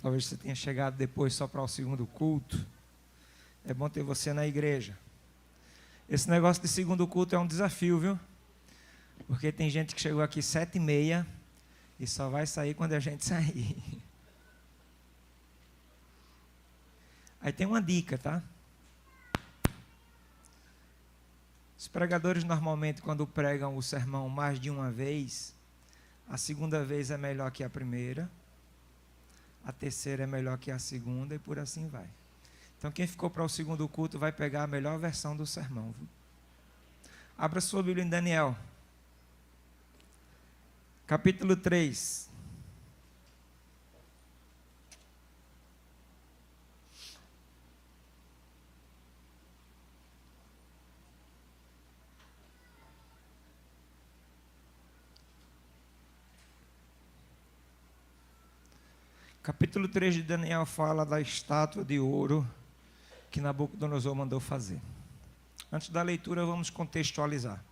Talvez você tenha chegado depois só para o segundo culto. É bom ter você na igreja. Esse negócio de segundo culto é um desafio, viu? Porque tem gente que chegou aqui 7h30 e só vai sair quando a gente sair. Aí tem uma dica, tá? Os pregadores normalmente, quando pregam o sermão mais de uma vez, a segunda vez é melhor que a primeira, a terceira é melhor que a segunda e por assim vai. Então quem ficou para o segundo culto vai pegar a melhor versão do sermão, viu? Abra sua Bíblia em Daniel, capítulo 3. Capítulo 3 de Daniel fala da estátua de ouro que Nabucodonosor mandou fazer. Antes da leitura, vamos contextualizar.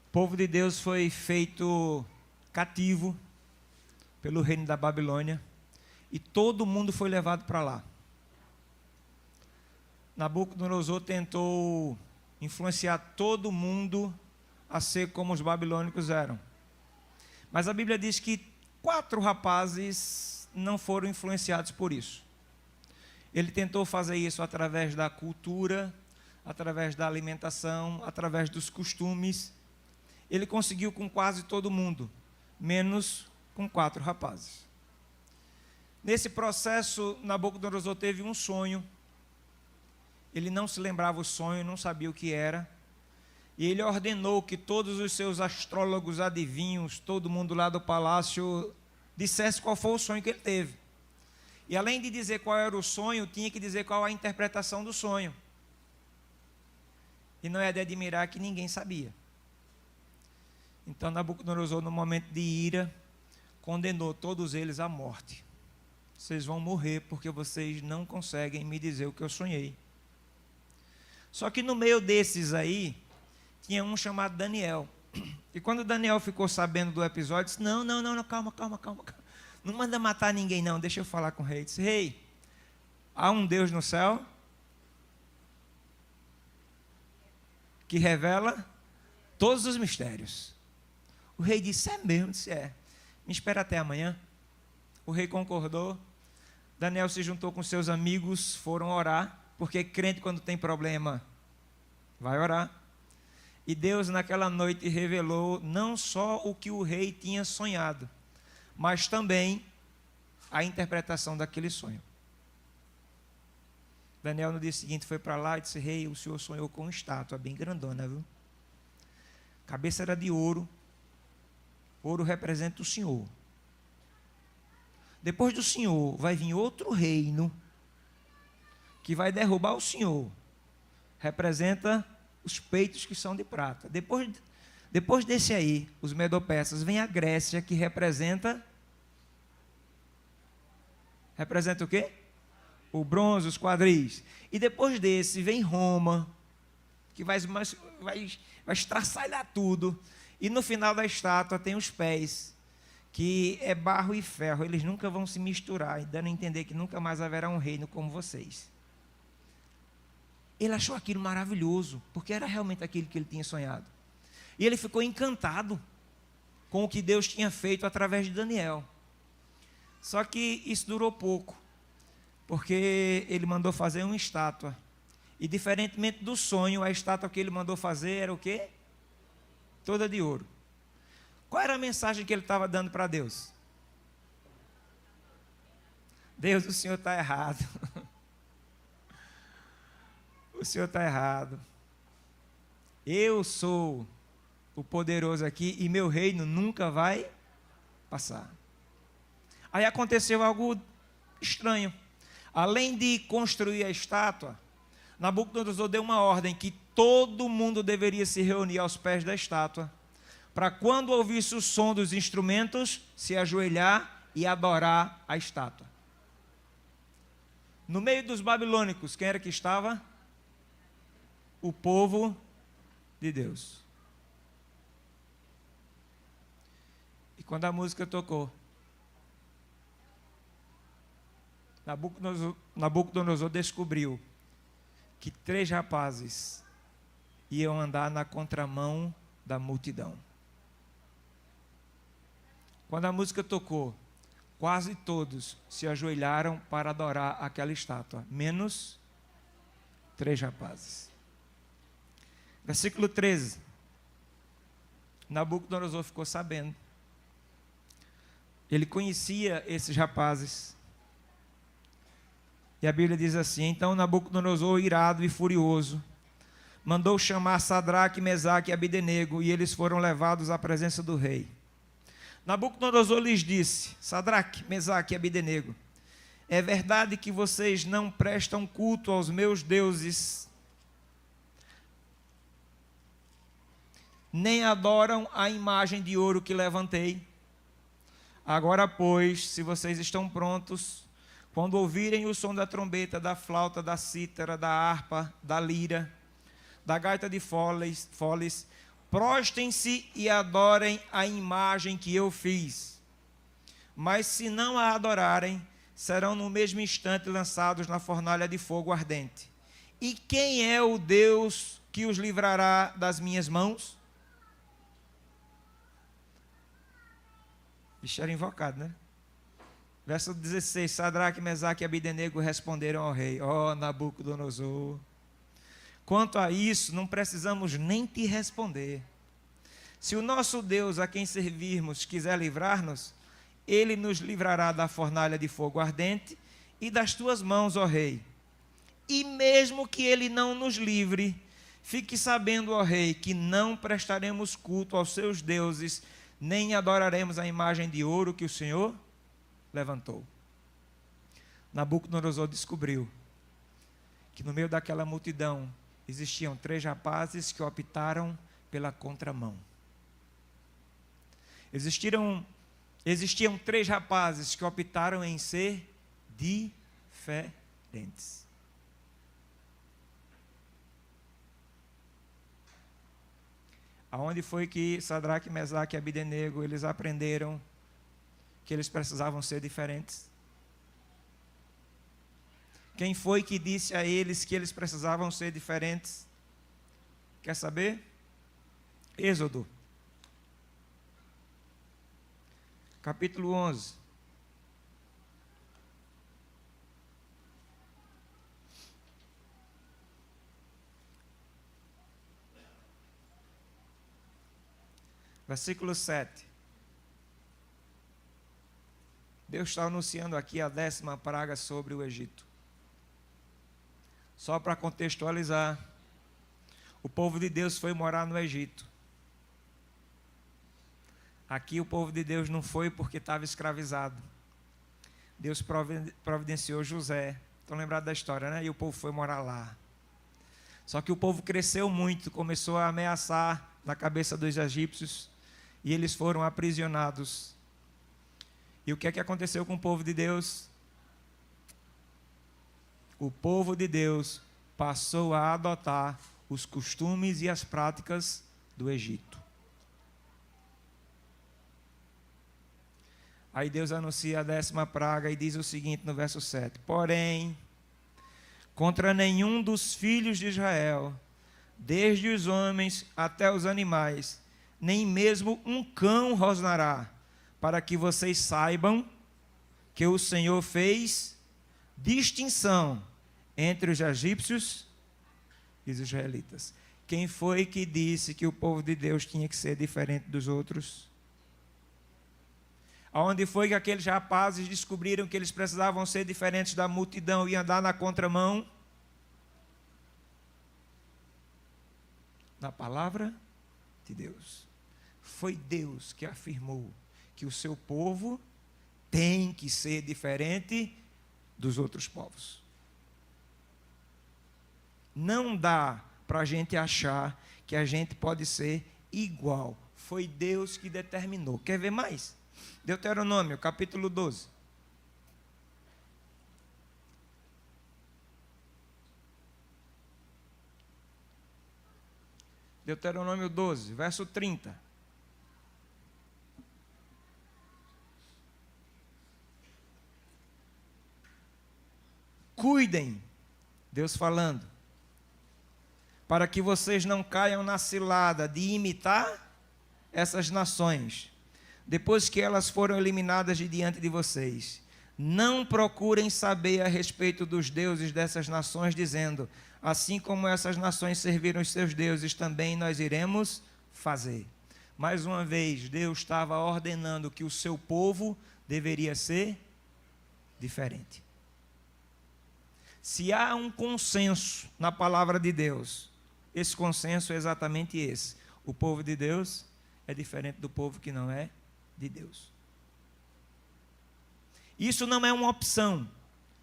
O povo de Deus foi feito cativo pelo reino da Babilônia e todo mundo foi levado para lá. Nabucodonosor tentou influenciar todo mundo a ser como os babilônicos eram. Mas a Bíblia diz que 4 rapazes não foram influenciados por isso. Ele tentou fazer isso através da cultura, através da alimentação, através dos costumes. Ele conseguiu com quase todo mundo, menos com 4 rapazes. Nesse processo, Nabucodonosor teve um sonho. Ele não se lembrava o sonho, não sabia o que era. E ele ordenou que todos os seus astrólogos, adivinhos, todo mundo lá do palácio, dissesse qual foi o sonho que ele teve. E além de dizer qual era o sonho, tinha que dizer qual a interpretação do sonho. E não é de admirar que ninguém sabia. Então Nabucodonosor, no momento de ira, condenou todos eles à morte. Vocês vão morrer porque vocês não conseguem me dizer o que eu sonhei. Só que no meio desses aí, tinha um chamado Daniel. E quando Daniel ficou sabendo do episódio, disse, não, calma. Não manda matar ninguém não, deixa eu falar com o rei. Disse, rei, há um Deus no céu que revela todos os mistérios. O rei disse, é mesmo? Disse, é. Me espera até amanhã. O rei concordou. Daniel se juntou com seus amigos, foram orar, porque crente quando tem problema, vai orar. E Deus naquela noite revelou não só o que o rei tinha sonhado, mas também a interpretação daquele sonho. Daniel no dia seguinte foi para lá e disse, rei, o senhor sonhou com uma estátua bem grandona, viu? A cabeça era de ouro. Ouro representa o senhor. Depois do senhor vai vir outro reino que vai derrubar o senhor. Representa os peitos que são de prata. Depois desse aí, os medo-persas, vem a Grécia, que representa o quê? O bronze, os quadris. E depois desse, vem Roma, que vai estraçalhar tudo. E no final da estátua tem os pés, que é barro e ferro. Eles nunca vão se misturar, dando a entender que nunca mais haverá um reino como vocês. Ele achou aquilo maravilhoso, porque era realmente aquilo que ele tinha sonhado. E ele ficou encantado com o que Deus tinha feito através de Daniel. Só que isso durou pouco, porque ele mandou fazer uma estátua. E diferentemente do sonho, a estátua que ele mandou fazer era o quê? Toda de ouro. Qual era a mensagem que ele estava dando para Deus? Deus, o Senhor está errado. O Senhor está errado. Eu sou o poderoso aqui e meu reino nunca vai passar. Aí aconteceu algo estranho. Além de construir a estátua, Nabucodonosor deu uma ordem que todo mundo deveria se reunir aos pés da estátua, para quando ouvisse o som dos instrumentos, se ajoelhar e adorar a estátua. No meio dos babilônicos, quem era que estava? O povo de Deus. E quando a música tocou, Nabucodonosor descobriu que 3 rapazes iam andar na contramão da multidão. Quando a música tocou, quase todos se ajoelharam para adorar aquela estátua, menos 3 rapazes. Versículo 13. Nabucodonosor ficou sabendo. Ele conhecia esses rapazes. E a Bíblia diz assim: então Nabucodonosor, irado e furioso, mandou chamar Sadraque, Mesaque e Abidenego, e eles foram levados à presença do rei. Nabucodonosor lhes disse: Sadraque, Mesaque e Abidenego, é verdade que vocês não prestam culto aos meus deuses, nem adoram a imagem de ouro que levantei? Agora, pois, se vocês estão prontos, quando ouvirem o som da trombeta, da flauta, da cítara, da harpa, da lira, da gaita de foles, prostem-se e adorem a imagem que eu fiz. Mas se não a adorarem, serão no mesmo instante lançados na fornalha de fogo ardente. E quem é o Deus que os livrará das minhas mãos? Bicho era invocado, né? Verso 16, Sadraque, Mesaque e Abidenego responderam ao rei: ó Nabucodonosor, quanto a isso, não precisamos nem te responder. Se o nosso Deus, a quem servirmos, quiser livrar-nos, ele nos livrará da fornalha de fogo ardente e das tuas mãos, ó rei. E mesmo que ele não nos livre, fique sabendo, ó rei, que não prestaremos culto aos seus deuses, nem adoraremos a imagem de ouro que o Senhor levantou. Nabucodonosor descobriu que no meio daquela multidão existiam 3 rapazes que optaram pela contramão. Existiam 3 rapazes que optaram em ser diferentes. Aonde foi que Sadraque, Mesaque e Abidenego eles aprenderam que eles precisavam ser diferentes? Quem foi que disse a eles que eles precisavam ser diferentes? Quer saber? Êxodo, capítulo 11. Versículo 7. Deus está anunciando aqui a 10ª praga sobre o Egito. Só para contextualizar, o povo de Deus foi morar no Egito. Aqui o povo de Deus não foi porque estava escravizado. Deus providenciou José. Estão lembrados da história, né? E o povo foi morar lá. Só que o povo cresceu muito, começou a ameaçar na cabeça dos egípcios, e eles foram aprisionados. E o que é que aconteceu com o povo de Deus? O povo de Deus passou a adotar os costumes e as práticas do Egito. Aí Deus anuncia a 10ª praga e diz o seguinte no verso 7: porém, contra nenhum dos filhos de Israel, desde os homens até os animais, nem mesmo um cão rosnará, para que vocês saibam que o Senhor fez distinção entre os egípcios e os israelitas. Quem foi que disse que o povo de Deus tinha que ser diferente dos outros? Aonde foi que aqueles rapazes descobriram que eles precisavam ser diferentes da multidão e andar na contramão? Na palavra de Deus. Foi Deus que afirmou que o seu povo tem que ser diferente dos outros povos. Não dá para a gente achar que a gente pode ser igual. Foi Deus que determinou. Quer ver mais? Deuteronômio, capítulo 12. Deuteronômio 12, verso 30. cuidem, Deus falando, para que vocês não caiam na cilada de imitar essas nações, depois que elas foram eliminadas de diante de vocês. Não procurem saber a respeito dos deuses dessas nações, dizendo, assim como essas nações serviram os seus deuses, também nós iremos fazer. Mais uma vez, Deus estava ordenando que o seu povo deveria ser diferente. Se há um consenso na palavra de Deus, esse consenso é exatamente esse. O povo de Deus é diferente do povo que não é de Deus. Isso não é uma opção,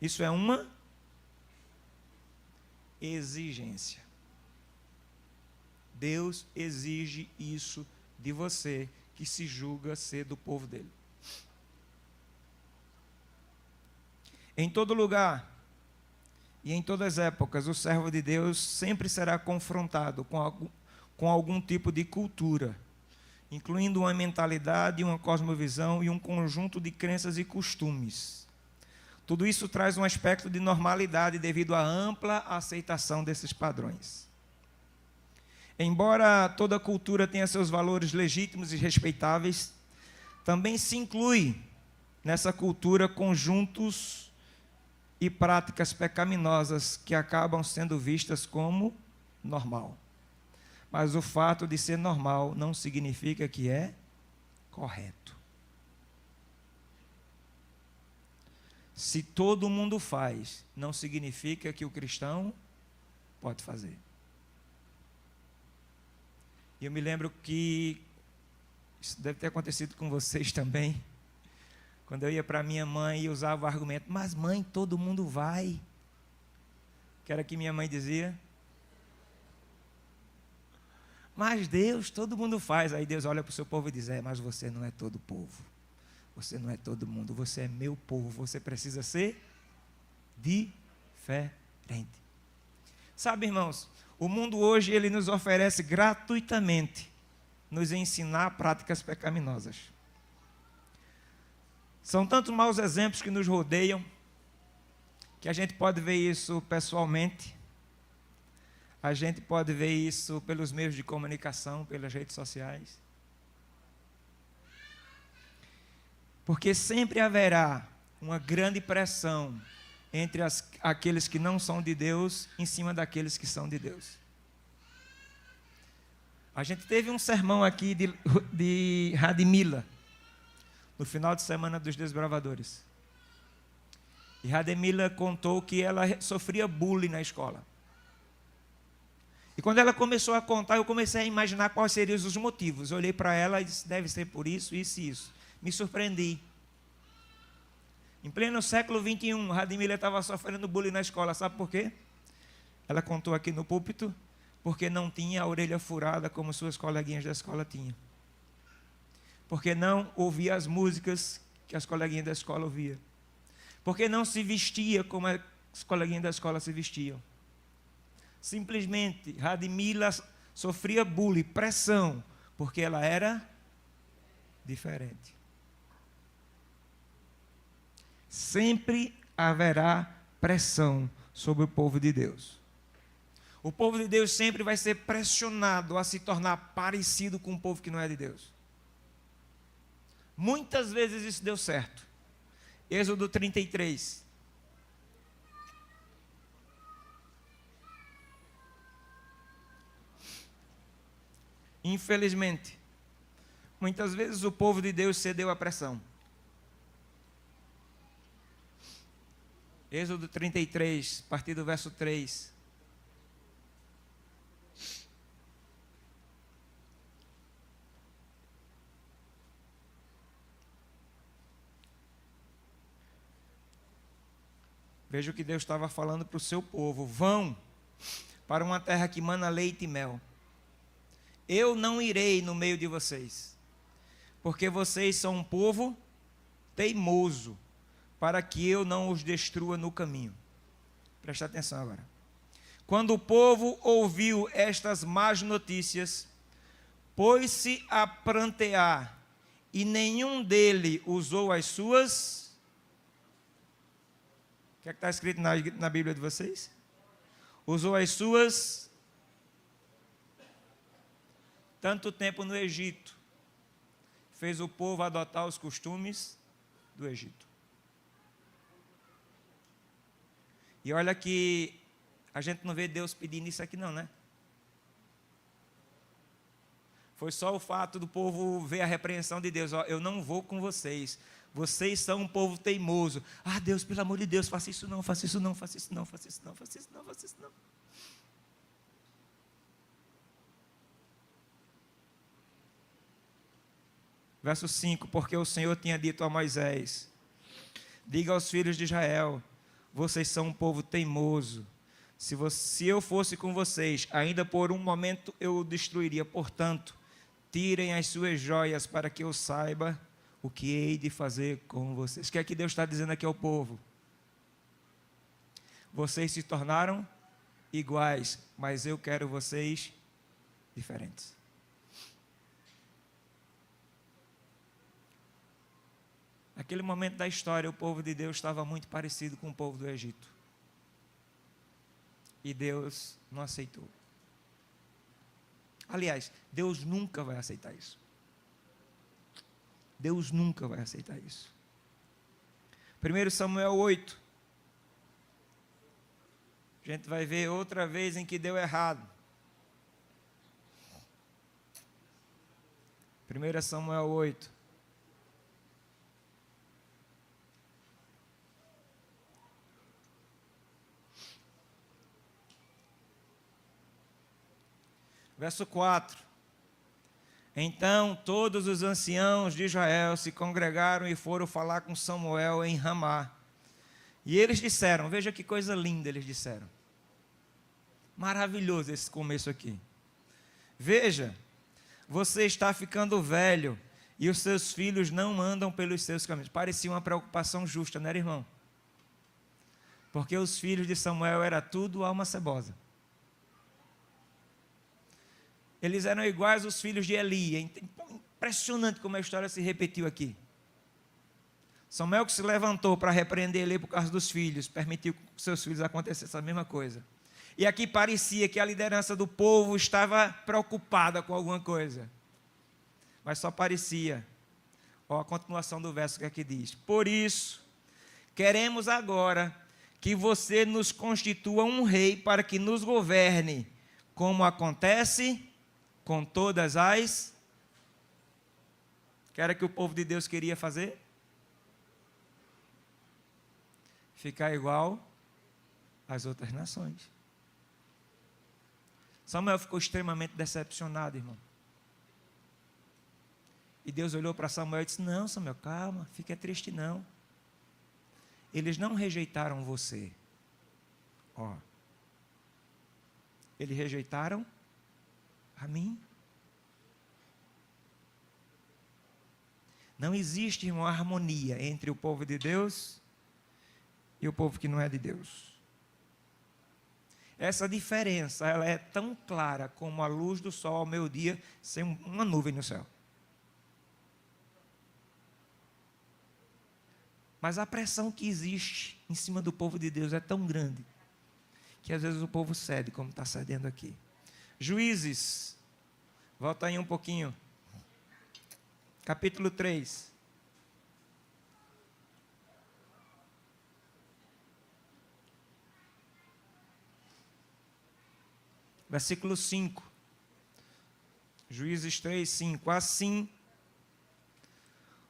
isso é uma exigência. Deus exige isso de você, que se julga ser do povo dele. Em todo lugar e em todas as épocas, o servo de Deus sempre será confrontado com algum tipo de cultura, incluindo uma mentalidade, uma cosmovisão e um conjunto de crenças e costumes. Tudo isso traz um aspecto de normalidade devido à ampla aceitação desses padrões. Embora toda cultura tenha seus valores legítimos e respeitáveis, também se inclui nessa cultura conjuntos e práticas pecaminosas que acabam sendo vistas como normal. Mas o fato de ser normal não significa que é correto. Se todo mundo faz, não significa que o cristão pode fazer. E eu me lembro que isso deve ter acontecido com vocês também. Quando eu ia para minha mãe e usava o argumento, mas mãe, todo mundo vai. Que era que minha mãe dizia? Mas Deus, todo mundo faz. Aí Deus olha para o seu povo e diz, mas você não é todo povo. Você não é todo mundo, você é meu povo. Você precisa ser diferente. Sabe, irmãos, o mundo hoje ele nos oferece gratuitamente nos ensinar práticas pecaminosas. São tantos maus exemplos que nos rodeiam, que a gente pode ver isso pessoalmente, a gente pode ver isso pelos meios de comunicação, pelas redes sociais. Porque sempre haverá uma grande pressão entre aqueles que não são de Deus em cima daqueles que são de Deus. A gente teve um sermão aqui de Radmila, no final de semana dos Desbravadores. E Radmila contou que ela sofria bullying na escola. E quando ela começou a contar, eu comecei a imaginar quais seriam os motivos. Eu olhei para ela e disse, deve ser por isso, isso e isso. Me surpreendi. Em pleno século XXI, Radmila estava sofrendo bullying na escola. Sabe por quê? Ela contou aqui no púlpito, porque não tinha a orelha furada como suas coleguinhas da escola tinham. Porque não ouvia as músicas que as coleguinhas da escola ouviam. Porque não se vestia como as coleguinhas da escola se vestiam. Simplesmente, Radmila sofria bullying, pressão, porque ela era diferente. Sempre haverá pressão sobre o povo de Deus. O povo de Deus sempre vai ser pressionado a se tornar parecido com o povo que não é de Deus. Muitas vezes isso deu certo. Êxodo 33. Infelizmente, muitas vezes o povo de Deus cedeu à pressão. Êxodo 33, a partir do verso 3. Veja o que Deus estava falando para o seu povo. Vão para uma terra que mana leite e mel. Eu não irei no meio de vocês, porque vocês são um povo teimoso, para que eu não os destrua no caminho. Presta atenção agora. Quando o povo ouviu estas más notícias, pôs-se a prantear, e nenhum dele usou as suas que é que está escrito na Bíblia de vocês? Usou as suas tanto tempo no Egito, fez o povo adotar os costumes do Egito. E olha que a gente não vê Deus pedindo isso aqui não, né? Foi só o fato do povo ver a repreensão de Deus. Ó, eu não vou com vocês. Vocês são um povo teimoso. Ah, Deus, pelo amor de Deus, faça isso não, faça isso não, faça isso não, faça isso não, faça isso não, faça isso não. Verso 5, porque o Senhor tinha dito a Moisés, diga aos filhos de Israel, vocês são um povo teimoso. Se eu fosse com vocês, ainda por um momento eu o destruiria. Portanto, tirem as suas joias para que eu saiba o que hei de fazer com vocês. O que é que Deus está dizendo aqui ao povo? Vocês se tornaram iguais, mas eu quero vocês diferentes. Naquele momento da história, o povo de Deus estava muito parecido com o povo do Egito. E Deus não aceitou. Aliás, Deus nunca vai aceitar isso. Deus nunca vai aceitar isso. 1 Samuel 8. A gente vai ver outra vez em que deu errado. 1 Samuel 8. Verso 4. Então todos os anciãos de Israel se congregaram e foram falar com Samuel em Ramá. E eles disseram, veja que coisa linda eles disseram. Maravilhoso esse começo aqui. Veja, você está ficando velho e os seus filhos não andam pelos seus caminhos. Parecia uma preocupação justa, não era, irmão? Porque os filhos de Samuel era tudo alma cebosa. Eles eram iguais aos filhos de Eli. Impressionante como a história se repetiu aqui. Samuel, que se levantou para repreender Eli por causa dos filhos, permitiu que seus filhos acontecessem a mesma coisa. E aqui parecia que a liderança do povo estava preocupada com alguma coisa. Mas só parecia. Olha a continuação do verso que aqui diz. Por isso, queremos agora que você nos constitua um rei para que nos governe, como acontece com todas as... Que era que o povo de Deus queria fazer? Ficar igual às outras nações. Samuel ficou extremamente decepcionado, irmão. E Deus olhou para Samuel e disse, não, Samuel, calma, fica triste não. Eles não rejeitaram você. Ó. Eles rejeitaram a mim. Não existe uma harmonia entre o povo de Deus e o povo que não é de Deus. Essa diferença, ela é tão clara como a luz do sol ao meio-dia sem uma nuvem no céu. Mas a pressão que existe em cima do povo de Deus é tão grande que às vezes o povo cede, como está cedendo aqui. Juízes, volta aí um pouquinho. Capítulo 3. Versículo 5. Juízes 3, 5. Assim,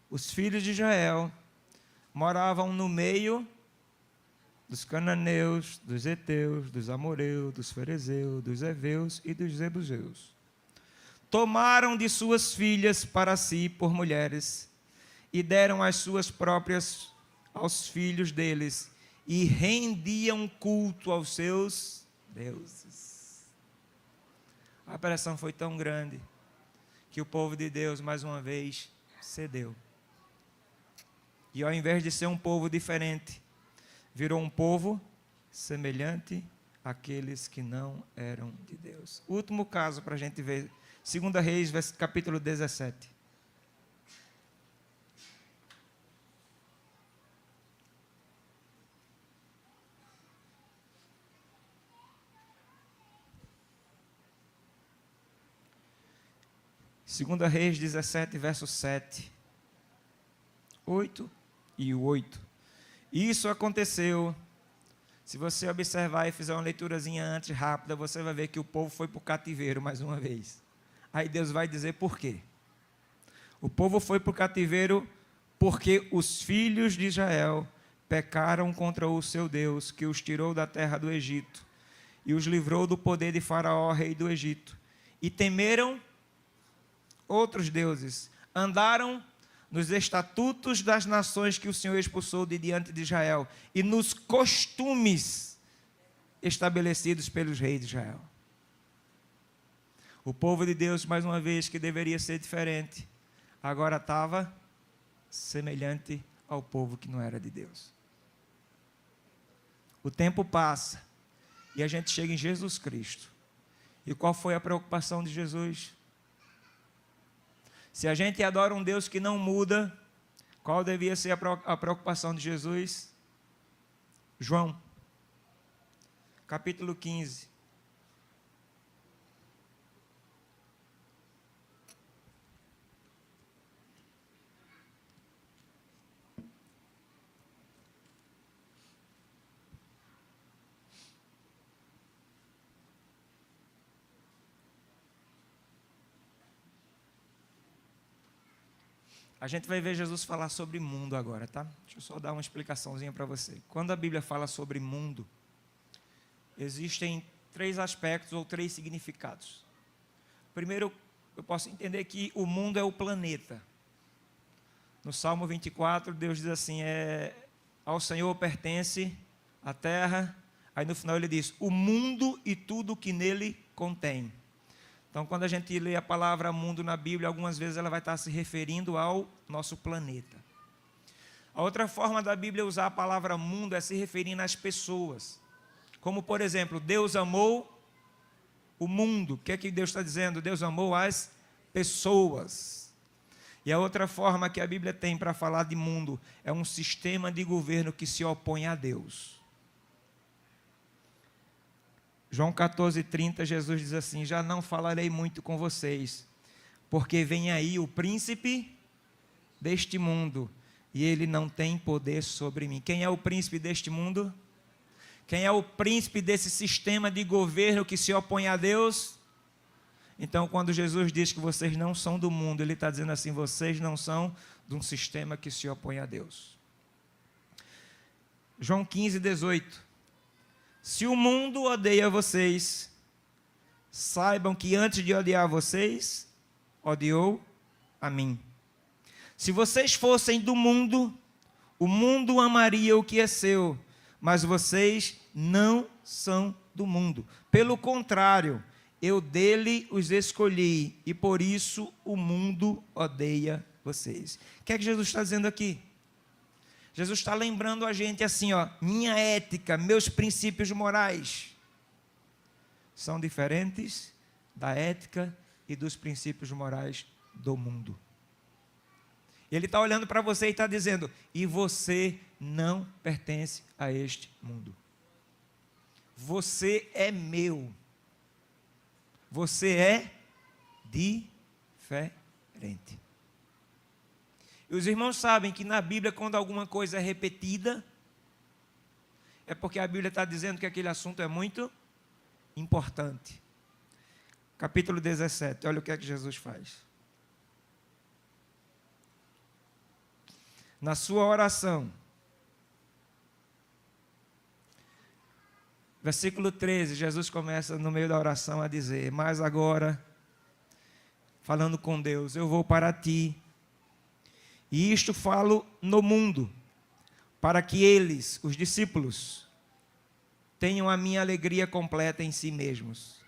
os filhos de Israel moravam no meio dos cananeus, dos heteus, dos amoreus, dos ferezeus, dos heveus e dos jebuseus. Tomaram de suas filhas para si por mulheres e deram as suas próprias aos filhos deles e rendiam culto aos seus deuses. A pressão foi tão grande que o povo de Deus, mais uma vez, cedeu. E ao invés de ser um povo diferente, virou um povo semelhante àqueles que não eram de Deus. Último caso para a gente ver, 2 Reis, capítulo 17. 2 Reis 17, verso 7, 8 e 8. Isso aconteceu. Se você observar e fizer uma leiturazinha antes, rápida, você vai ver que o povo foi para o cativeiro mais uma vez. Aí Deus vai dizer por quê. O povo foi para o cativeiro porque os filhos de Israel pecaram contra o seu Deus, que os tirou da terra do Egito e os livrou do poder de Faraó, rei do Egito. E temeram outros deuses, andaram nos estatutos das nações que o Senhor expulsou de diante de Israel e nos costumes estabelecidos pelos reis de Israel. O povo de Deus, mais uma vez, que deveria ser diferente, agora estava semelhante ao povo que não era de Deus. O tempo passa e a gente chega em Jesus Cristo. E qual foi a preocupação de Jesus? Se a gente adora um Deus que não muda, qual devia ser a preocupação de Jesus? João, capítulo 15. A gente vai ver Jesus falar sobre mundo agora, tá? Deixa eu só dar uma explicaçãozinha para você. Quando a Bíblia fala sobre mundo, existem 3 aspectos ou 3 significados. Primeiro, eu posso entender que o mundo é o planeta. No Salmo 24, Deus diz assim, ao Senhor pertence a terra. Aí no final ele diz, o mundo e tudo que nele contém. Então, quando a gente lê a palavra mundo na Bíblia, algumas vezes ela vai estar se referindo ao nosso planeta. A outra forma da Bíblia usar a palavra mundo é se referindo às pessoas. Como, por exemplo, Deus amou o mundo. O que é que Deus está dizendo? Deus amou as pessoas. E a outra forma que a Bíblia tem para falar de mundo é um sistema de governo que se opõe a Deus. João 14:30, Jesus diz assim, já não falarei muito com vocês, porque vem aí o príncipe deste mundo, e ele não tem poder sobre mim. Quem é o príncipe deste mundo? Quem é o príncipe desse sistema de governo que se opõe a Deus? Então, quando Jesus diz que vocês não são do mundo, ele está dizendo assim, vocês não são de um sistema que se opõe a Deus. João 15:18. Se o mundo odeia vocês, saibam que antes de odiar vocês, odiou a mim. Se vocês fossem do mundo, o mundo amaria o que é seu, mas vocês não são do mundo. Pelo contrário, eu dele os escolhi, e por isso o mundo odeia vocês. O que é que Jesus está dizendo aqui? Jesus está lembrando a gente assim, ó, minha ética, meus princípios morais são diferentes da ética e dos princípios morais do mundo. Ele está olhando para você e está dizendo, e você não pertence a este mundo. Você é meu. Você é diferente. E os irmãos sabem que na Bíblia, quando alguma coisa é repetida, é porque a Bíblia está dizendo que aquele assunto é muito importante. Capítulo 17, olha o que é que Jesus faz. Na sua oração, versículo 13, Jesus começa no meio da oração a dizer, mas agora, falando com Deus, eu vou para ti, e isto falo no mundo, para que eles, os discípulos, tenham a minha alegria completa em si mesmos.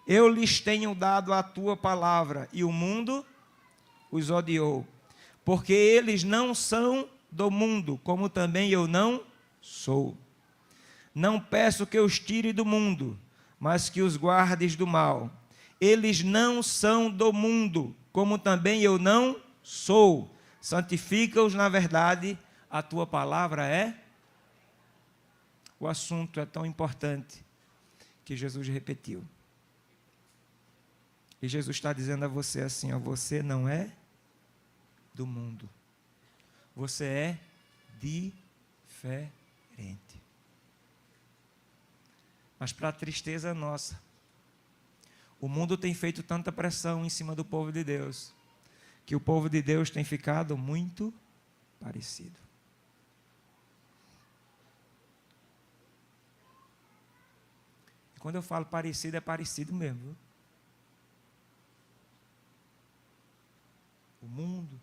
Eu lhes tenho dado a tua palavra, e o mundo os odiou, porque eles não são do mundo, como também eu não sou. Não peço que os tire do mundo, mas que os guardes do mal. Eles não são do mundo, como também eu não sou. Santifica-os na verdade, a tua palavra é. O assunto é tão importante que Jesus repetiu. E Jesus está dizendo a você assim, ó, você não é do mundo. Você é diferente. Mas para a tristeza nossa, o mundo tem feito tanta pressão em cima do povo de Deus, que o povo de Deus tem ficado muito parecido. E quando eu falo parecido, é parecido mesmo. Viu? O mundo,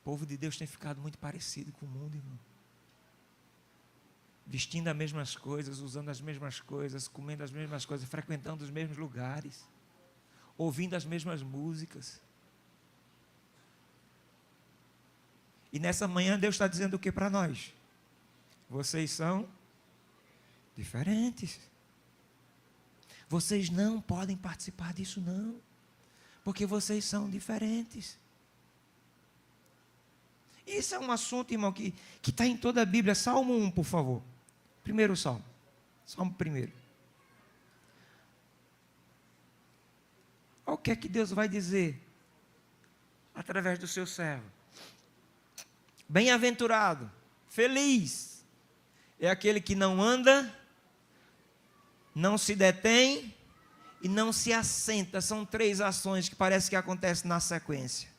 o povo de Deus tem ficado muito parecido com o mundo, irmão. Vestindo as mesmas coisas, usando as mesmas coisas, comendo as mesmas coisas, frequentando os mesmos lugares, ouvindo as mesmas músicas. E nessa manhã Deus está dizendo o que para nós? Vocês são diferentes. Vocês não podem participar disso não, porque vocês são diferentes. Isso é um assunto, irmão, que está em toda a Bíblia. Salmo 1, por favor. Primeiro salmo. Salmo 1. Olha o que é que Deus vai dizer através do seu servo. Bem-aventurado, feliz, é aquele que não anda, não se detém e não se assenta. São 3 ações que parece que acontecem na sequência.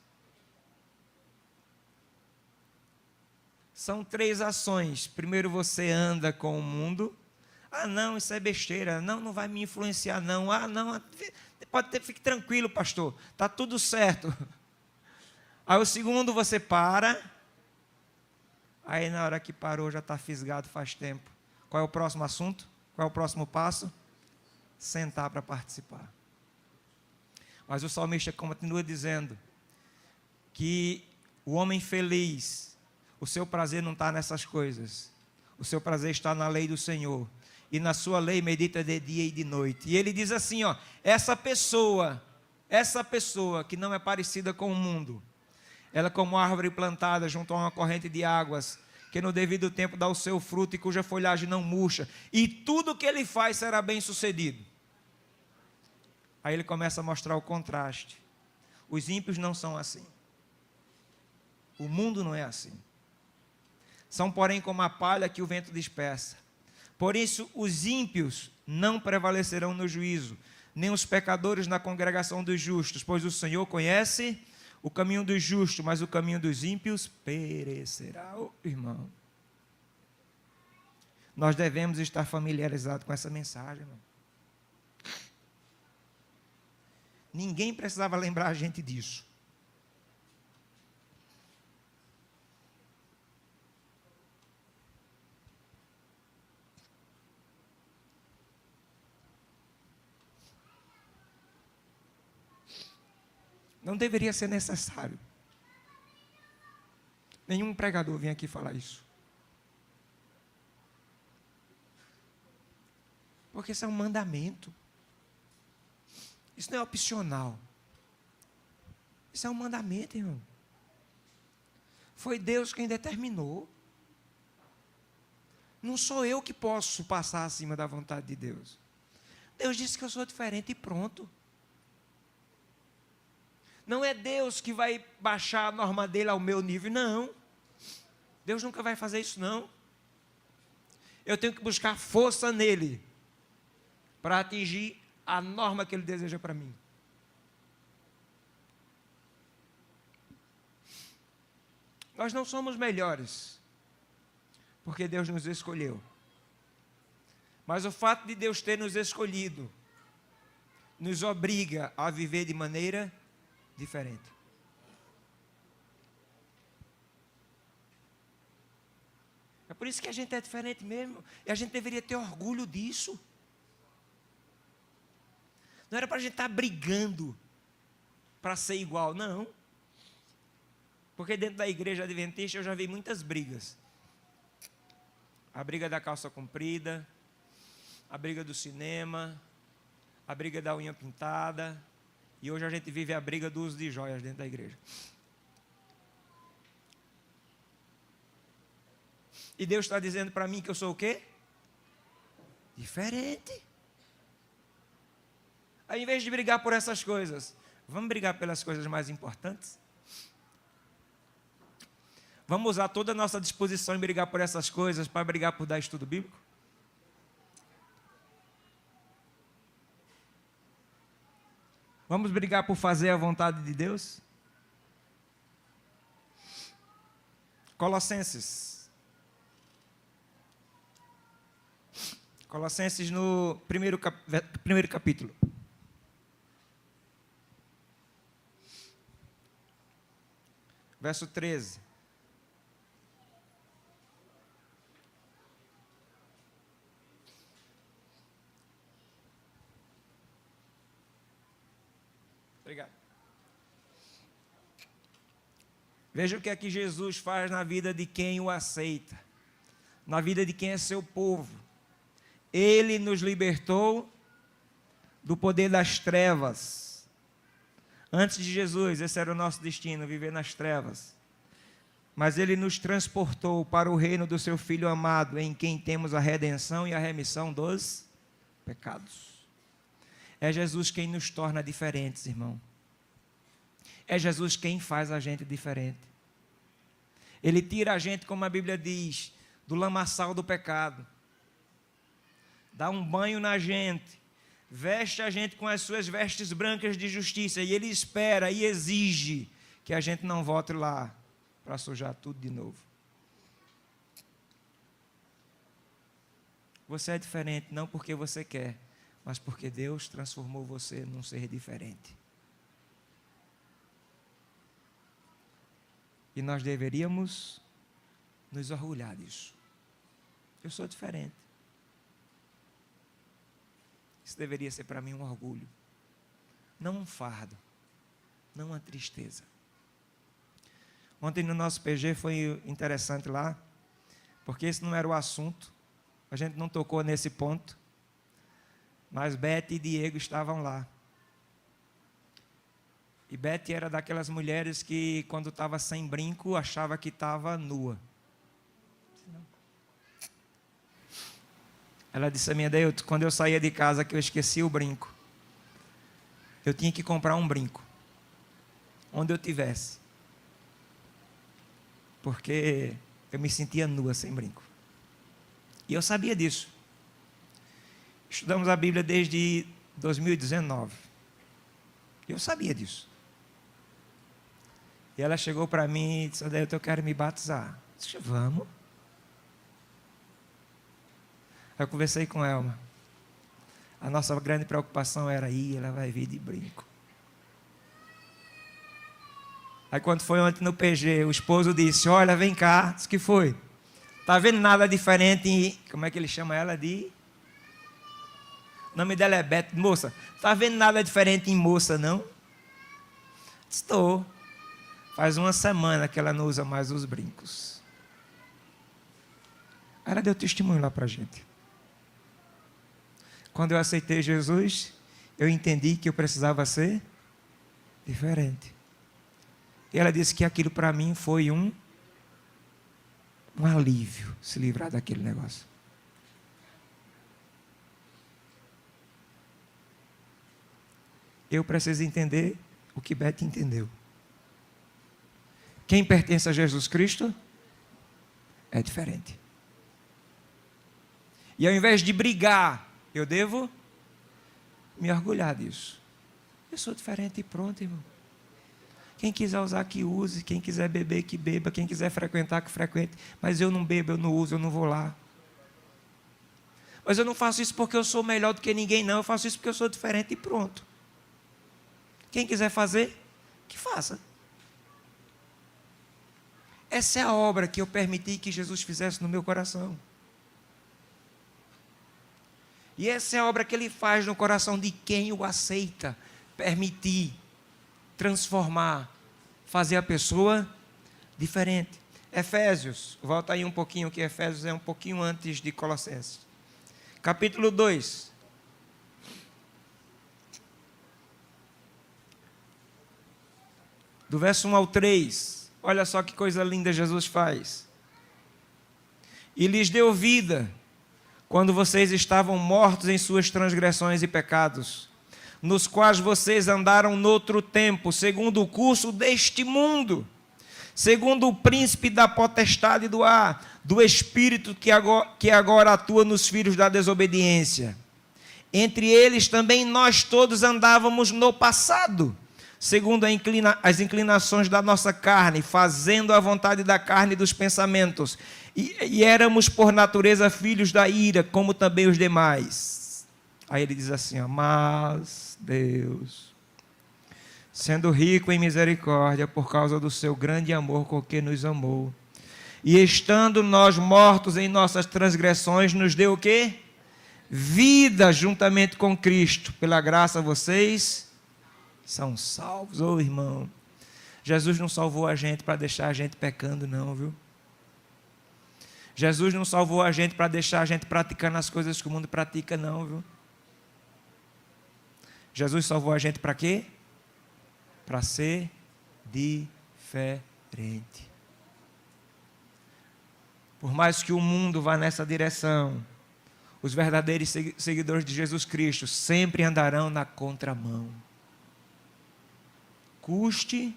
São 3 ações. Primeiro você anda com o mundo. Ah, não, isso é besteira. Não, não vai me influenciar, não. Ah, não, fique tranquilo, pastor. Está tudo certo. Aí o segundo você para. Aí na hora que parou já está fisgado faz tempo. Qual é o próximo assunto? Qual é o próximo passo? Sentar para participar. Mas o salmista continua dizendo que o homem feliz, o seu prazer não está nessas coisas. O seu prazer está na lei do Senhor. E na sua lei medita de dia e de noite. E ele diz assim, ó, essa pessoa que não é parecida com o mundo, ela é como árvore plantada junto a uma corrente de águas, que no devido tempo dá o seu fruto e cuja folhagem não murcha. E tudo que ele faz será bem sucedido. Aí ele começa a mostrar o contraste. Os ímpios não são assim. O mundo não é assim. São, porém, como a palha que o vento dispersa. Por isso, os ímpios não prevalecerão no juízo, nem os pecadores na congregação dos justos, pois o Senhor conhece o caminho dos justos, mas o caminho dos ímpios perecerá. Oh, irmão, nós devemos estar familiarizados com essa mensagem, irmão. Ninguém precisava lembrar a gente disso. Não deveria ser necessário. Nenhum pregador vem aqui falar isso. Porque isso é um mandamento. Isso não é opcional. Isso é um mandamento, irmão. Foi Deus quem determinou. Não sou eu que posso passar acima da vontade de Deus. Deus disse que eu sou diferente e pronto. Não é Deus que vai baixar a norma dele ao meu nível, não. Deus nunca vai fazer isso, não. Eu tenho que buscar força nele para atingir a norma que ele deseja para mim. Nós não somos melhores, porque Deus nos escolheu. Mas o fato de Deus ter nos escolhido nos obriga a viver de maneira diferente. É por isso que a gente é diferente mesmo. E a gente deveria ter orgulho disso. Não era para a gente estar brigando para ser igual, não. Porque dentro da igreja adventista eu já vi muitas brigas. A briga da calça comprida, a briga do cinema, a briga da unha pintada. E hoje a gente vive a briga do uso de joias dentro da igreja. E Deus está dizendo para mim que eu sou o quê? Diferente. Ao invés de brigar por essas coisas, vamos brigar pelas coisas mais importantes? Vamos usar toda a nossa disposição em brigar por essas coisas para brigar por dar estudo bíblico? Vamos brigar por fazer a vontade de Deus? Colossenses. Colossenses no primeiro capítulo. Verso 13. Obrigado. Veja o que é que Jesus faz na vida de quem o aceita, na vida de quem é seu povo. Ele nos libertou do poder das trevas. Antes de Jesus, esse era o nosso destino, viver nas trevas. Mas Ele nos transportou para o reino do seu Filho amado, em quem temos a redenção e a remissão dos pecados. É Jesus quem nos torna diferentes, irmão. É Jesus quem faz a gente diferente. Ele tira a gente, como a Bíblia diz, do lamaçal do pecado. Dá um banho na gente. Veste a gente com as suas vestes brancas de justiça. E Ele espera e exige que a gente não volte lá para sujar tudo de novo. Você é diferente não porque você quer, mas porque Deus transformou você num ser diferente. E nós deveríamos nos orgulhar disso. Eu sou diferente. Isso deveria ser para mim um orgulho. Não um fardo. Não uma tristeza. Ontem no nosso PG foi interessante lá, porque esse não era o assunto. A gente não tocou nesse ponto. Mas Beth e Diego estavam lá. E Beth era daquelas mulheres que, quando estava sem brinco, achava que estava nua. Ela disse a mim, Adeilton, quando eu saía de casa que eu esqueci o brinco, eu tinha que comprar um brinco, onde eu tivesse. Porque eu me sentia nua sem brinco. E eu sabia disso. Estudamos a Bíblia desde 2019. Eu sabia disso. E ela chegou para mim e disse, Adeilton, eu quero me batizar. Eu disse, vamos. Eu conversei com Elma. A nossa grande preocupação era ela vai vir de brinco. Aí quando foi ontem no PG, o esposo disse, olha, vem cá. Disse que foi. Está vendo nada diferente em... Como é que ele chama ela de... O nome dela é Beto. Moça, está vendo nada diferente em moça, não? Estou. Faz uma semana que ela não usa mais os brincos. Ela deu testemunho lá para a gente. Quando eu aceitei Jesus, eu entendi que eu precisava ser diferente. E ela disse que aquilo para mim foi um alívio, se livrar daquele negócio. Eu preciso entender o que Beth entendeu. Quem pertence a Jesus Cristo é diferente. E ao invés de brigar, eu devo me orgulhar disso. Eu sou diferente e pronto, irmão. Quem quiser usar, que use. Quem quiser beber, que beba. Quem quiser frequentar, que frequente. Mas eu não bebo, eu não uso, eu não vou lá. Mas eu não faço isso porque eu sou melhor do que ninguém, não. Eu faço isso porque eu sou diferente e pronto. Quem quiser fazer, que faça. Essa é a obra que eu permiti que Jesus fizesse no meu coração. E essa é a obra que Ele faz no coração de quem o aceita. Permitir, transformar, fazer a pessoa diferente. Efésios, volta aí um pouquinho, que Efésios é um pouquinho antes de Colossenses. Capítulo 2. Do verso 1 ao 3. Olha só que coisa linda Jesus faz. E lhes deu vida, quando vocês estavam mortos em suas transgressões e pecados, nos quais vocês andaram noutro tempo, segundo o curso deste mundo, segundo o príncipe da potestade do ar, do espírito que agora atua nos filhos da desobediência. Entre eles também nós todos andávamos no passado, segundo as inclinações da nossa carne, fazendo a vontade da carne e dos pensamentos. E éramos por natureza filhos da ira, como também os demais. Aí ele diz assim, ó, mas Deus, sendo rico em misericórdia, por causa do seu grande amor com que nos amou, e estando nós mortos em nossas transgressões, nos deu o quê? Vida juntamente com Cristo. Pela graça vocês são salvos. Ô irmão, Jesus não salvou a gente para deixar a gente pecando não, viu? Jesus não salvou a gente para deixar a gente praticando as coisas que o mundo pratica não, viu? Jesus salvou a gente para quê? Para ser diferente. Por mais que o mundo vá nessa direção, os verdadeiros seguidores de Jesus Cristo sempre andarão na contramão. Custe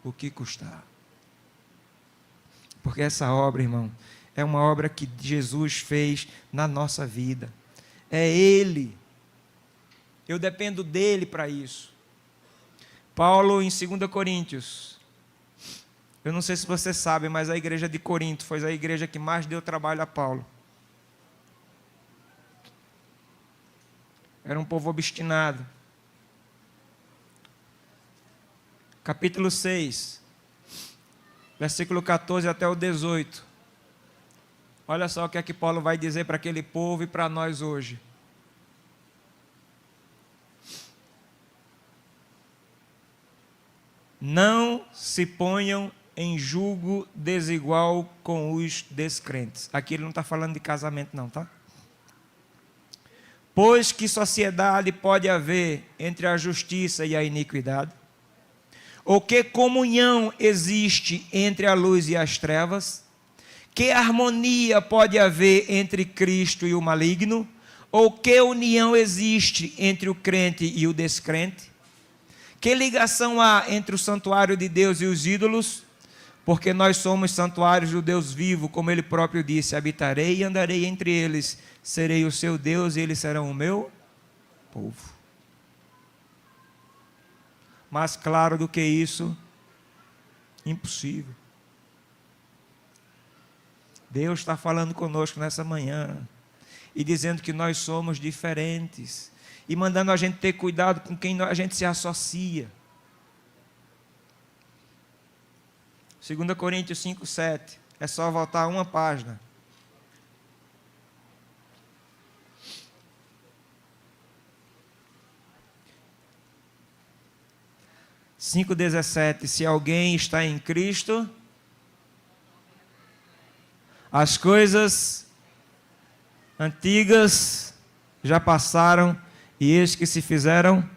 o que custar. Porque essa obra, irmão, é uma obra que Jesus fez na nossa vida. É Ele. Eu dependo dEle para isso. Paulo, em 2 Coríntios, eu não sei se você sabe, mas a igreja de Corinto foi a igreja que mais deu trabalho a Paulo. Era um povo obstinado. Capítulo 6, versículo 14 até o 18. Olha só o que é que Paulo vai dizer para aquele povo e para nós hoje. Não se ponham em julgo desigual com os descrentes. Aqui ele não está falando de casamento não, tá? Pois que sociedade pode haver entre a justiça e a iniquidade? Ou que comunhão existe entre a luz e as trevas? Que harmonia pode haver entre Cristo e o maligno? Ou que união existe entre o crente e o descrente? Que ligação há entre o santuário de Deus e os ídolos? Porque nós somos santuários do Deus vivo, como Ele próprio disse, habitarei e andarei entre eles, serei o seu Deus e eles serão o meu povo. Mais claro do que isso, impossível. Deus está falando conosco nessa manhã e dizendo que nós somos diferentes e mandando a gente ter cuidado com quem a gente se associa. 2 Coríntios 5:7, é só voltar uma página. – 5:17, se alguém está em Cristo, as coisas antigas já passaram e eis que se fizeram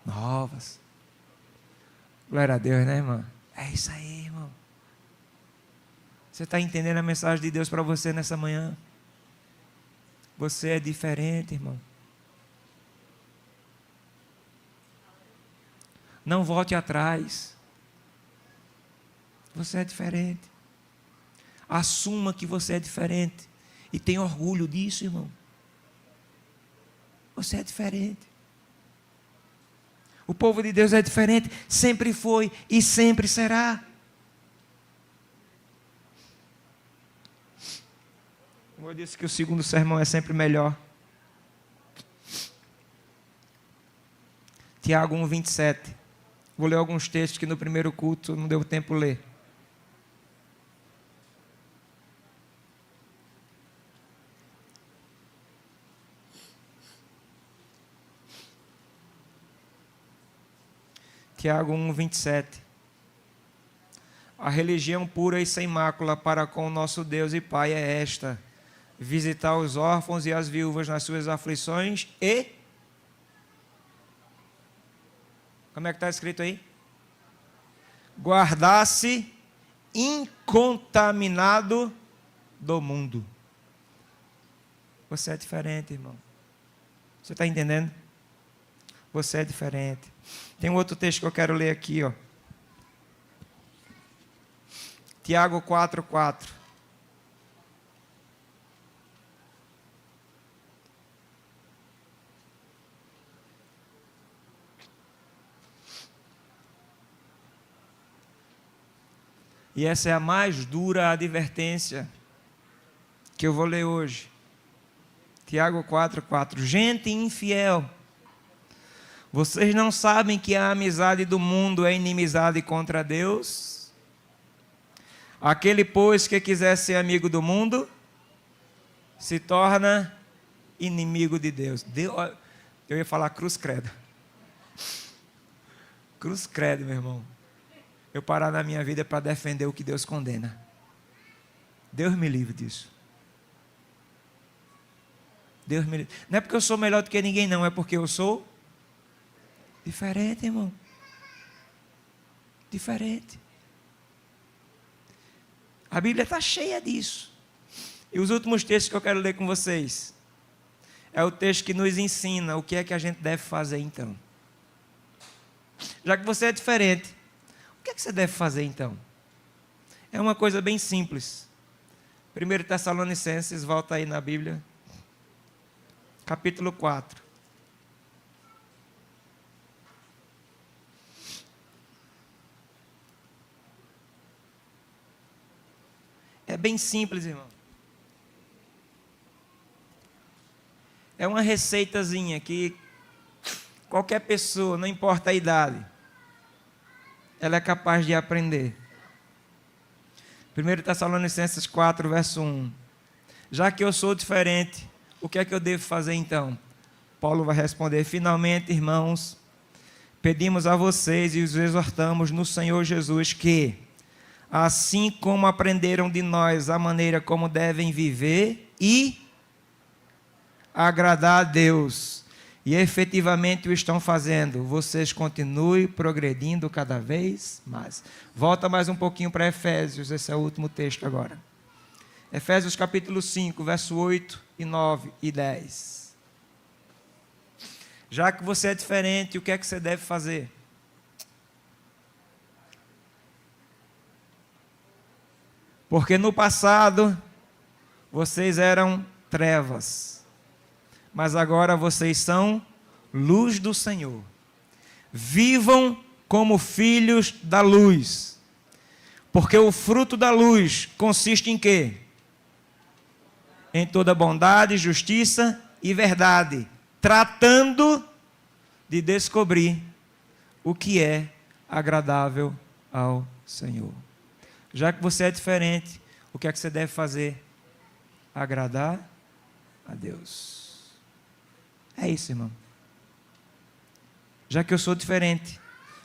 novas. Glória a Deus, né, irmão? É isso aí, irmão. Você está entendendo a mensagem de Deus para você nessa manhã? Você é diferente, irmão. Não volte atrás. Você é diferente. Assuma que você é diferente. E tenha orgulho disso, irmão. Você é diferente. O povo de Deus é diferente. Sempre foi e sempre será. Como eu disse que o segundo sermão é sempre melhor. Tiago 1:27. Vou ler alguns textos que no primeiro culto não deu tempo ler. Tiago 1:27. A religião pura e sem mácula para com o nosso Deus e Pai é esta: visitar os órfãos e as viúvas nas suas aflições e... Como é que está escrito aí? Guardar-se incontaminado do mundo. Você é diferente, irmão. Você está entendendo? Você é diferente. Tem um outro texto que eu quero ler aqui, ó. Tiago 4:4. E essa é a mais dura advertência que eu vou ler hoje. Tiago 4:4. Gente infiel, vocês não sabem que a amizade do mundo é inimizade contra Deus? Aquele, pois, que quiser ser amigo do mundo, se torna inimigo de Deus. Eu ia falar cruz credo. Cruz credo, meu irmão. Eu parar na minha vida para defender o que Deus condena. Deus me livre disso. Deus me livre. Não é porque eu sou melhor do que ninguém, não. É porque eu sou diferente, irmão. Diferente. A Bíblia está cheia disso. E os últimos textos que eu quero ler com vocês é o texto que nos ensina o que é que a gente deve fazer então. Já que você é diferente, o que é que você deve fazer então? É uma coisa bem simples. 1 Tessalonicenses, volta aí na Bíblia. Capítulo 4. É bem simples, irmão. É uma receitazinha que qualquer pessoa, não importa a idade, ela é capaz de aprender. 1 Tessalonicenses 4, verso 1. Já que eu sou diferente, o que é que eu devo fazer então? Paulo vai responder: finalmente, irmãos, pedimos a vocês e os exortamos no Senhor Jesus que, assim como aprenderam de nós a maneira como devem viver e agradar a Deus, e efetivamente o estão fazendo, vocês continuem progredindo cada vez mais. Volta mais um pouquinho para Efésios, esse é o último texto agora. Efésios capítulo 5, verso 8 e 9 e 10. Já que você é diferente, o que é que você deve fazer? Porque no passado, vocês eram trevas, mas agora vocês são luz do Senhor. Vivam como filhos da luz, porque o fruto da luz consiste em quê? Em toda bondade, justiça e verdade, tratando de descobrir o que é agradável ao Senhor. Já que você é diferente, o que é que você deve fazer? Agradar a Deus. É isso, irmão. Já que eu sou diferente,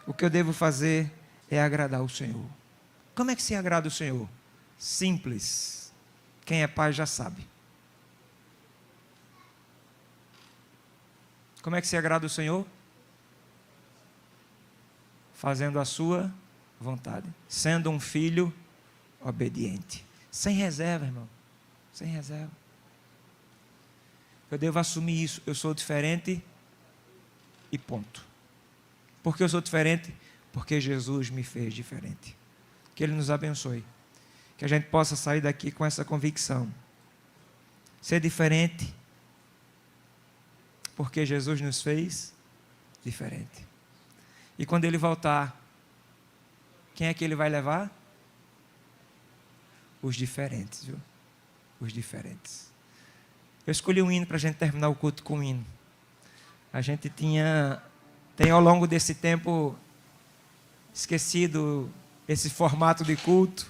o que eu devo fazer é agradar o Senhor. Como é que se agrada o Senhor? Simples. Quem é pai já sabe. Como é que se agrada o Senhor? Fazendo a sua vontade. Sendo um filho obediente. Sem reserva, irmão. Sem reserva. Eu devo assumir isso. Eu sou diferente e ponto. Por que eu sou diferente? Porque Jesus me fez diferente. Que Ele nos abençoe. Que a gente possa sair daqui com essa convicção. Ser diferente porque Jesus nos fez diferente. E quando Ele voltar, quem é que Ele vai levar? Os diferentes, viu? Os diferentes. Eu escolhi um hino para a gente terminar o culto com um hino. A gente tem ao longo desse tempo esquecido esse formato de culto.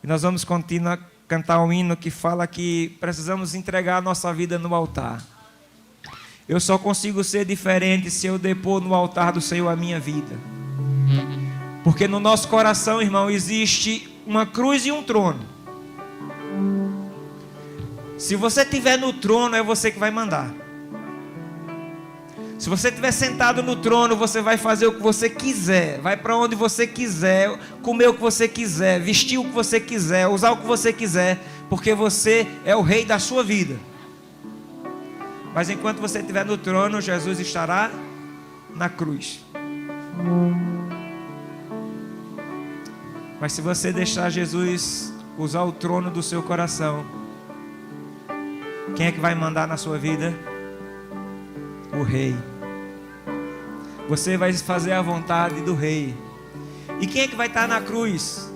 E nós vamos continuar a cantar um hino que fala que precisamos entregar a nossa vida no altar. Eu só consigo ser diferente se eu depor no altar do Senhor a minha vida. Porque no nosso coração, irmão, existe uma cruz e um trono. Se você estiver no trono, é você que vai mandar. Se você estiver sentado no trono, você vai fazer o que você quiser, vai para onde você quiser, comer o que você quiser, vestir o que você quiser, usar o que você quiser, porque você é o rei da sua vida. Mas enquanto você estiver no trono, Jesus estará na cruz. Mas se você deixar Jesus usar o trono do seu coração, quem é que vai mandar na sua vida? O Rei. Você vai fazer a vontade do Rei. E quem é que vai estar na cruz?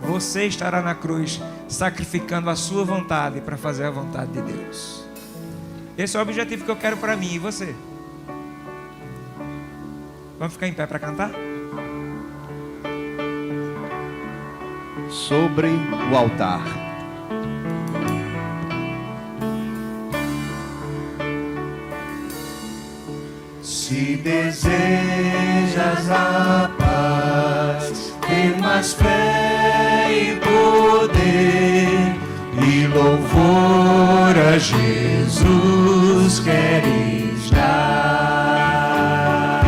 Você estará na cruz, sacrificando a sua vontade para fazer a vontade de Deus. Esse é o objetivo que eu quero para mim e você. Vamos ficar em pé para cantar? Sobre o altar. Se desejas a paz, ter mais fé e poder, e louvor a Jesus queres dar,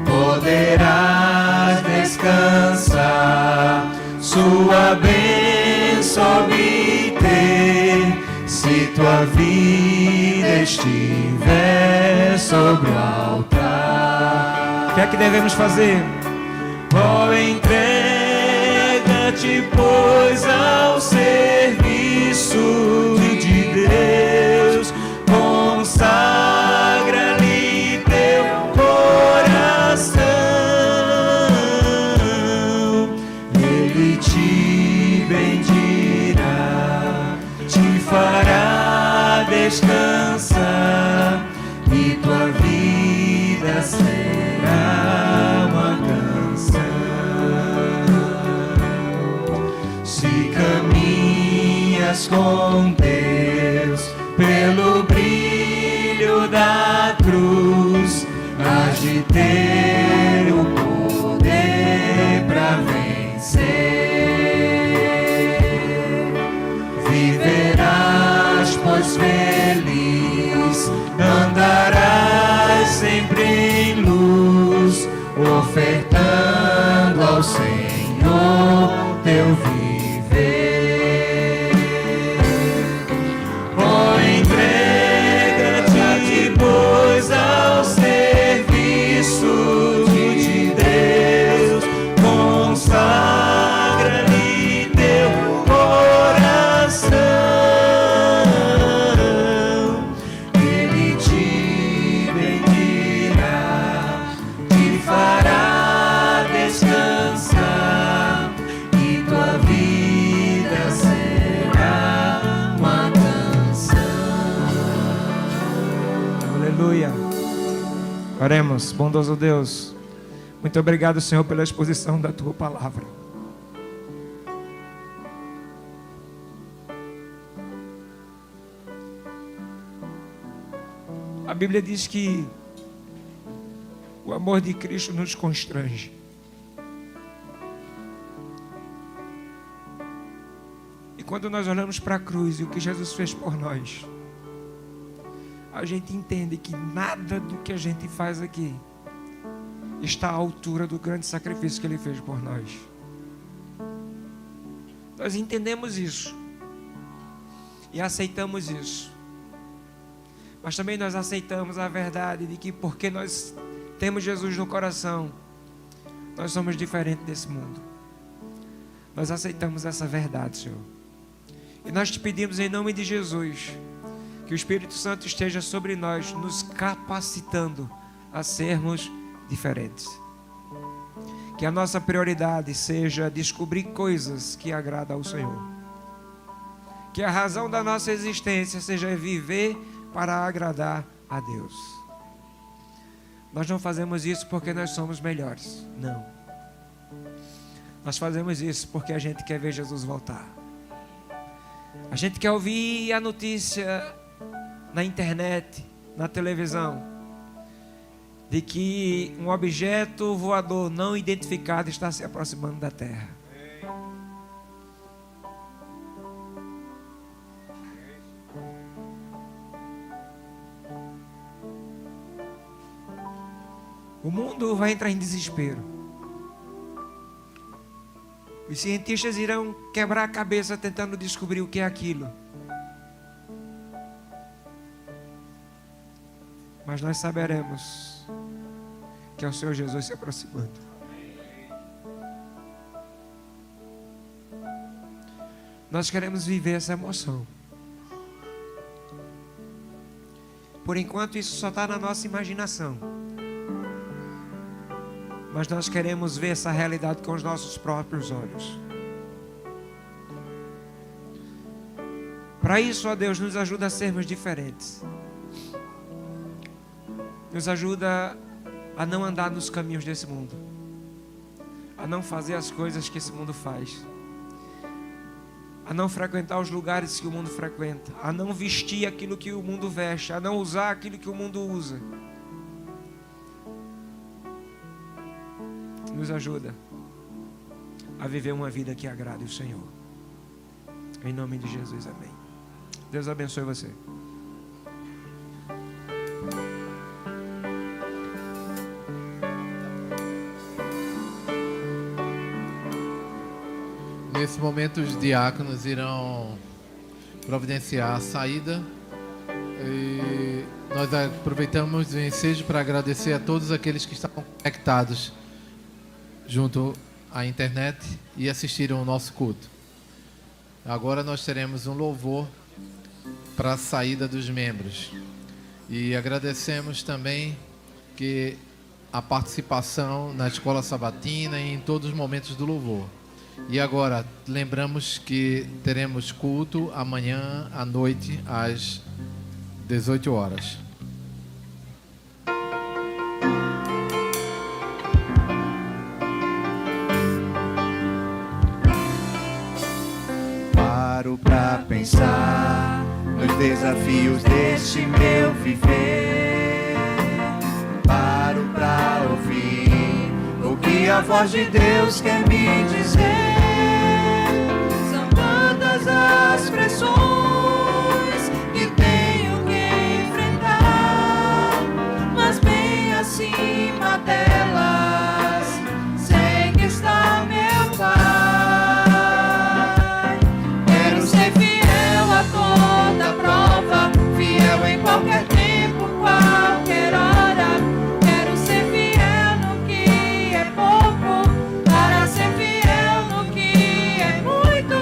poderás descansar, sua bênção obter, se tua vida estiver sobre o altar. O que é que devemos fazer? Oh, entrega-te, pois, ao serviço de Deus, consagra-lhe teu coração, Ele te bendirá, te fará descansar, e tua vida será uma canção. Se caminhas com Deus pelo brilho da cruz, hás de ter o poder para vencer. Viverás, pois, feliz, andarás sempre em luz, ofertando ao Senhor teu viver. Oh, entrega-te, pois, ao serviço de Deus, consagra-lhe teu coração, Ele te bendirá, te fará descansar, e tua vida será uma canção. Aleluia. Oremos. Bondoso Deus, muito obrigado, Senhor, pela exposição da tua palavra. A Bíblia diz que o amor de Cristo nos constrange. E quando nós olhamos para a cruz e o que Jesus fez por nós, a gente entende que nada do que a gente faz aqui está à altura do grande sacrifício que Ele fez por nós. Nós entendemos isso e aceitamos isso. Mas também nós aceitamos a verdade de que porque nós temos Jesus no coração, nós somos diferentes desse mundo. Nós aceitamos essa verdade, Senhor. E nós te pedimos em nome de Jesus, que o Espírito Santo esteja sobre nós, nos capacitando a sermos diferentes. Que a nossa prioridade seja descobrir coisas que agradam ao Senhor. Que a razão da nossa existência seja viver para agradar a Deus. Nós não fazemos isso porque nós somos melhores. Não. Nós fazemos isso porque a gente quer ver Jesus voltar. A gente quer ouvir a notícia na internet, na televisão, de que um objeto voador não identificado está se aproximando da Terra. O mundo vai entrar em desespero. Os cientistas irão quebrar a cabeça tentando descobrir o que é aquilo. mas nós saberemos que é o Senhor Jesus se aproximando. Nós queremos viver essa emoção. Por enquanto isso só está na nossa imaginação. Mas nós queremos ver essa realidade com os nossos próprios olhos. Para isso, ó Deus, nos ajuda a sermos diferentes. Nos ajuda a não andar nos caminhos desse mundo. A não fazer as coisas que esse mundo faz. A não frequentar os lugares que o mundo frequenta. A não vestir aquilo que o mundo veste. A não usar aquilo que o mundo usa. Nos ajuda a viver uma vida que agrade o Senhor. Em nome de Jesus, amém. Deus abençoe você. Nesse momento os diáconos irão providenciar a saída. E nós aproveitamos o ensejo para agradecer a todos aqueles que estavam conectados junto à internet e assistiram ao nosso culto. Agora nós teremos um louvor para a saída dos membros. E agradecemos também que a participação na escola sabatina e em todos os momentos do louvor. E agora lembramos que teremos culto amanhã à noite às 18 horas. Paro pra pensar nos desafios deste meu viver. Paro pra ouvir o que a voz de Deus quer me dizer. São tantas as pressões que tenho que enfrentar, mas bem acima delas sei que está meu Pai. Quero ser fiel a toda prova, fiel em qualquer tempo, qualquer hora. Quero ser fiel no que é pouco, para ser fiel no que é muito.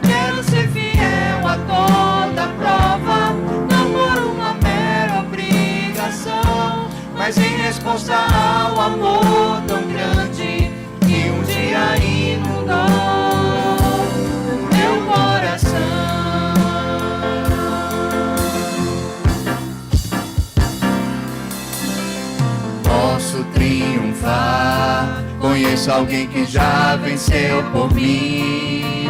Quero ser fiel a toda prova, não por uma mera obrigação, mas em resposta ao amor tão grande que um dia inundou o meu coração. Posso triunfar, conheço alguém que já venceu por mim.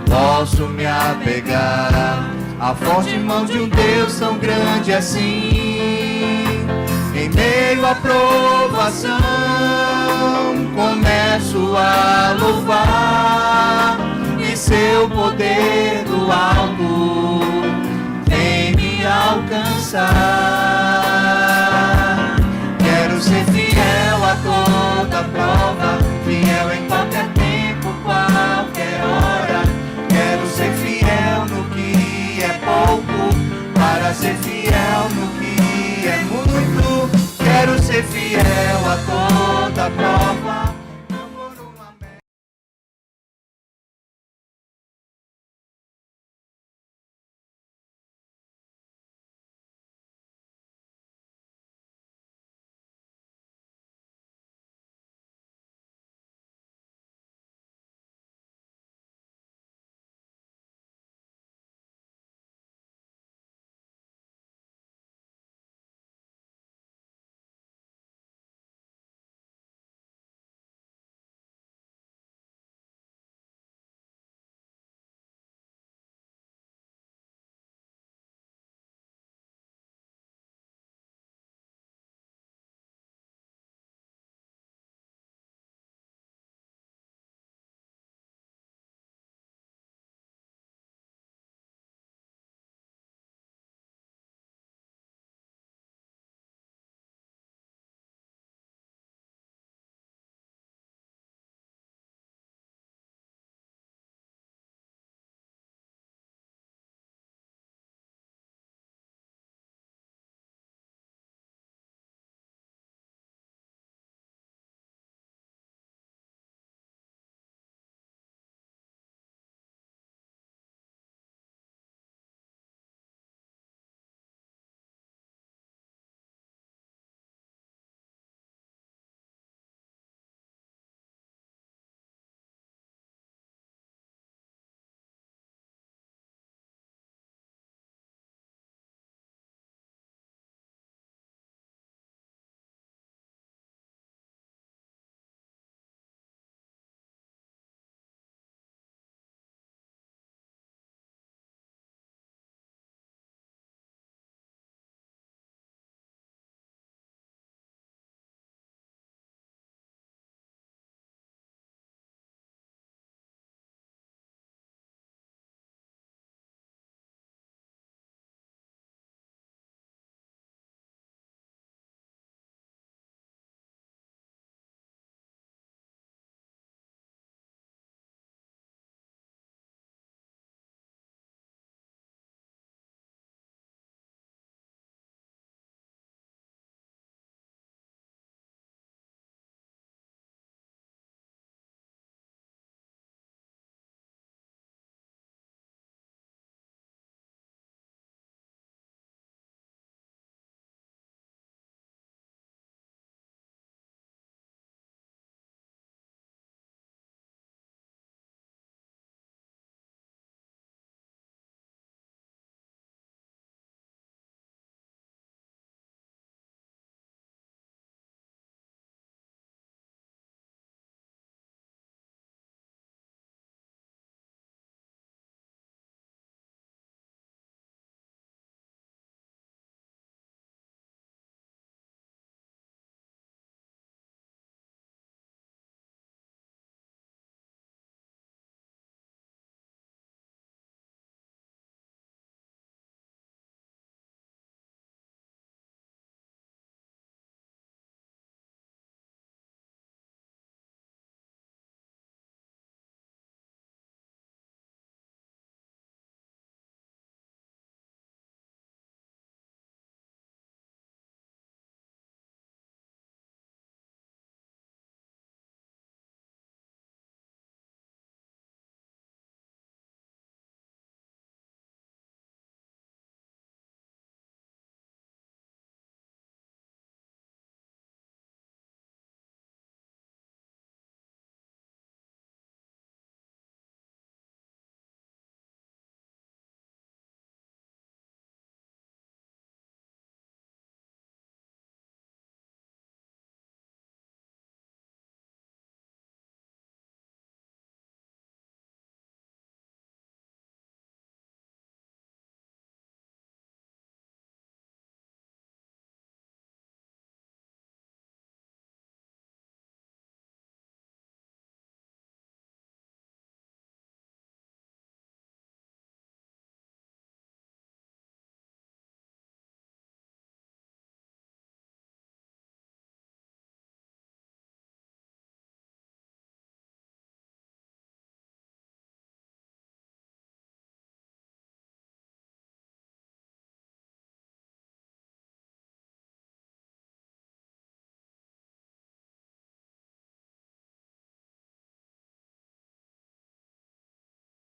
Posso me apegar à forte mão de um Deus tão grande assim. Em meio à provação, começo a louvar, e seu poder do alto vem me alcançar.